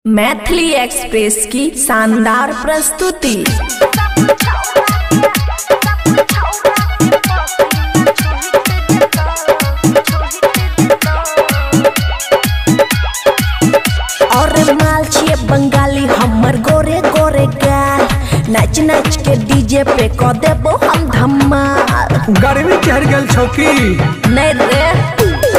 Maithili express की शानदार प्रस्तुति। और माल छिए बंगाली हमर गोरे गोरे गाल, नाच नाच के डीजे पे क देबो हम धमाल। गर्मी चढ़ गल छौकी नहीं रे।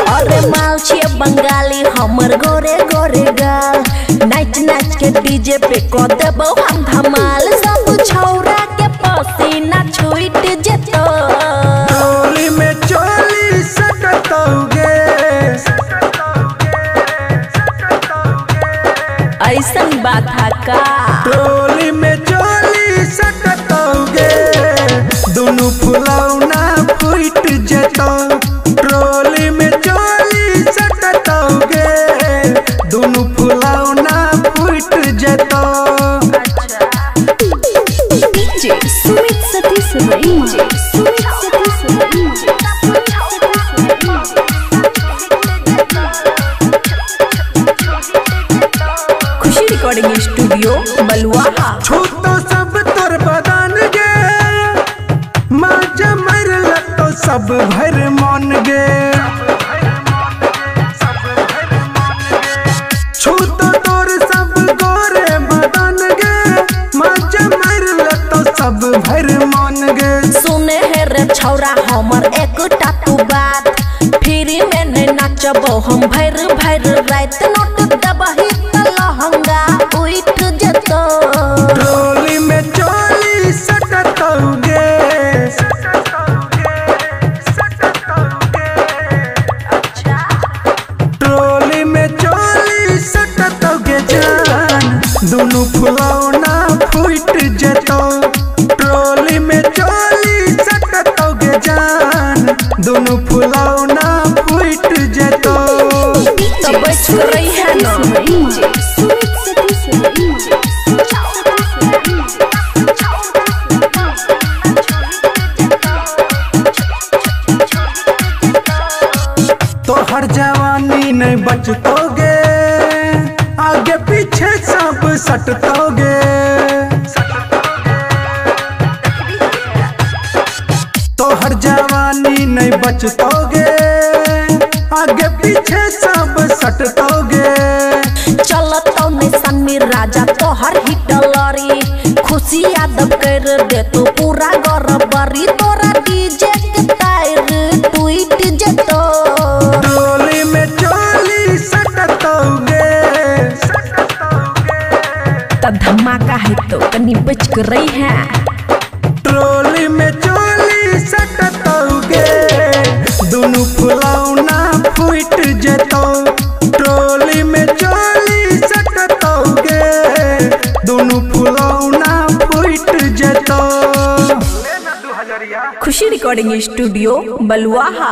और माल छिए बंगाली हमर गोरे गोरे गाल, नाच नाच के डीजे पे क देबो हम धमाल। सब छौरा के पसीना छूट जेतो, टोली में चोली सकतौगे। ऐसन बात है का? टोली में चोली सकतौगे, दोनों फुलौना फूट जेतो। टोली में चोली सकतौगे, दोनों फुलौना फूट जेतो। डीजे सुमित सतीश रईमा, सुमित सतीश रईमा। खुशी रिकॉर्डिंग स्टूडियो बलुआहा। छूतो सब तोर बदन गे, माजा मरल तो सब भर मन गे। छूतो तोर सब गोरे बदन गे, माजा मरल तो सब भर मन गे। सुने है रे छौरा हमर एक टाटू बात, फिर मैंने नाचबो हम भैर भैर रात। नोट दबही त लहंगा उठ जतो, टोली में चोली सकतौगे। टोली में चोली सकतौगे जान, दोनों फुलौना फूट जेतो। टोली में चोली सकतौगे जान, दोनों फुलौना फूट जेतो। तो बच रही है ना। सुमित सतीश रईमा। तोहर जवानी नहीं बचतोगे, आगे पीछे सब सटतोगे। तोहर जवानी नहीं बचतोगे, आगे पीछे सब सटतोगे। चलतो निशानी राजा तोहर हिटलरी, खुशी यादव कर दे तो पूरा गरबरी। तोरा डीजे के टायर टूट जतो, टोली में चोली सकतौगे। त धमाका है तो कनी बच कर रही है। टोली में चोली सकतौगे, दोनों फुलौना फूट जेतो। टोली में चोली सकतौगे, दोनों फुलौना फूट जेतो। खुशी रिकॉर्डिंग स्टूडियो बलुआहा।